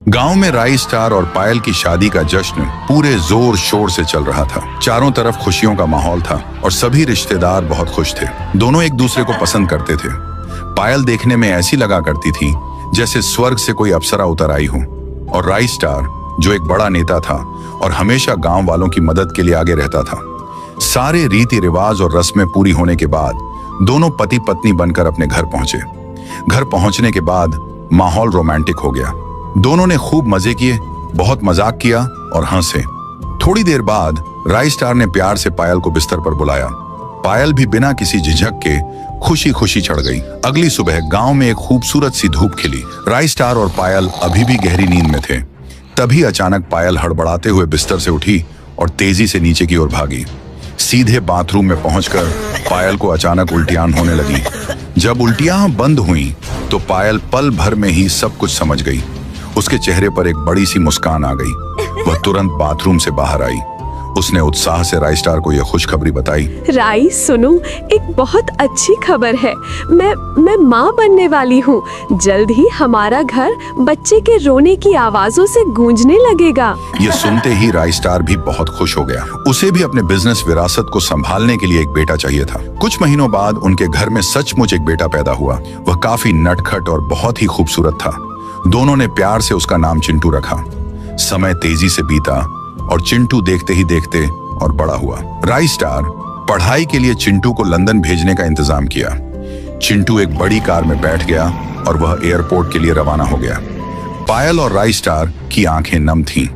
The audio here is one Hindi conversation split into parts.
गांव में राई स्टार और पायल की शादी का जश्न पूरे जोर शोर से चल रहा था। चारों तरफ खुशियों का माहौल था और सभी रिश्तेदार बहुत खुश थे। दोनों एक दूसरे को पसंद करते थे। पायल देखने में ऐसी लगा करती थी जैसे स्वर्ग से कोई अप्सरा उतर आई हो, और राई स्टार जो एक बड़ा नेता था और हमेशा गांव वालों की मदद के लिए आगे रहता था। सारे रीति रिवाज और रस्में पूरी होने के बाद दोनों पति पत्नी बनकर अपने घर पहुंचे। घर पहुंचने के बाद माहौल रोमांटिक हो गया। दोनों ने खूब मजे किए, बहुत मजाक किया और हंसे। थोड़ी देर बाद राई स्टार ने प्यार से पायल को बिस्तर पर बुलाया। पायल भी बिना किसी झिझक के खुशी खुशी चढ़ गई। अगली सुबह गांव में एक खूबसूरत सी धूप खिली। राई स्टार और पायल अभी भी गहरी नींद में थे। तभी अचानक पायल हड़बड़ाते हुए बिस्तर से उठी और तेजी से नीचे की ओर भागी। सीधे बाथरूम में पहुंचकर पायल को अचानक उल्टियां होने लगी। जब उल्टियां बंद हुई तो पायल पल भर में ही सब कुछ समझ गई। उसके चेहरे पर एक बड़ी सी मुस्कान आ गई। वह तुरंत बाथरूम से बाहर आई। उसने उत्साह से राई स्टार को यह खुशखबरी बताई। राई सुनो, एक बहुत अच्छी खबर है। मैं माँ बनने वाली हूँ। जल्द ही हमारा घर बच्चे के रोने की आवाजों से गूंजने लगेगा। ये सुनते ही राई स्टार भी बहुत खुश हो गया। उसे भी अपने बिजनेस विरासत को संभालने के लिए एक बेटा चाहिए था। कुछ महीनों बाद उनके घर में सचमुच एक बेटा पैदा हुआ। वह काफी नटखट और बहुत ही खूबसूरत था। दोनों ने प्यार से उसका नाम चिंटू रखा। समय तेजी से बीता और चिंटू देखते ही देखते और बड़ा हुआ। राई स्टार पढ़ाई के लिए चिंटू को लंदन भेजने का इंतजाम किया। चिंटू एक बड़ी कार में बैठ गया और वह एयरपोर्ट के लिए रवाना हो गया। पायल और राई स्टार की आंखें नम थीं।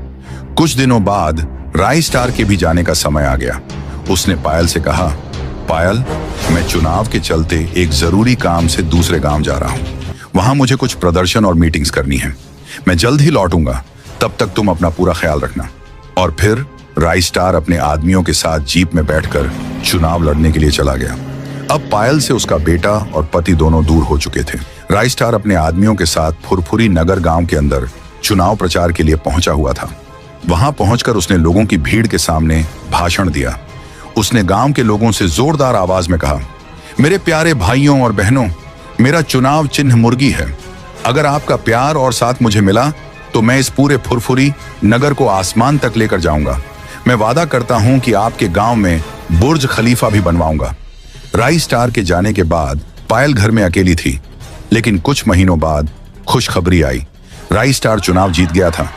कुछ दिनों बाद राई स्टार के भी जाने का समय आ गया। उसने पायल से कहा, पायल, मैं चुनाव के चलते एक जरूरी काम से दूसरे गांव जा रहा हूं। वहां मुझे कुछ प्रदर्शन और मीटिंग्स करनी है। मैं जल्द ही लौटूंगा, तब तक तुम अपना पूरा ख्याल रखना। और फिर राई स्टार अपने आदमियों के साथ जीप में बैठकर चुनाव लड़ने के लिए चला गया। अब पायल से उसका बेटा और पति दोनों दूर हो चुके थे। राई स्टार अपने आदमियों के साथ फुरफुरी नगर गांव के अंदर चुनाव प्रचार के लिए पहुंचा हुआ था। वहां पहुंचकर उसने लोगों की भीड़ के सामने भाषण दिया। उसने गांव के लोगों से जोरदार आवाज में कहा, मेरे प्यारे भाइयों और बहनों, मेरा चुनाव चिन्ह मुर्गी है। अगर आपका प्यार और साथ मुझे मिला तो मैं इस पूरे फुरफुरी नगर को आसमान तक लेकर जाऊंगा। मैं वादा करता हूं कि आपके गांव में बुर्ज खलीफा भी बनवाऊंगा। राई स्टार के जाने के बाद पायल घर में अकेली थी, लेकिन कुछ महीनों बाद खुशखबरी आई। राई स्टार चुनाव जीत गया था।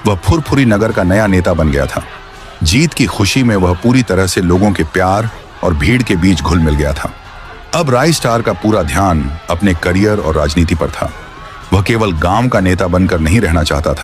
वह फुरफुरी नगर का नया नेता बन गया था। जीत की खुशी में वह पूरी तरह से लोगों के प्यार और भीड़ के बीच घुल मिल गया था। अब राई स्टार का पूरा ध्यान अपने करियर और राजनीति पर था। वह केवल गांव का नेता बनकर नहीं रहना चाहता था।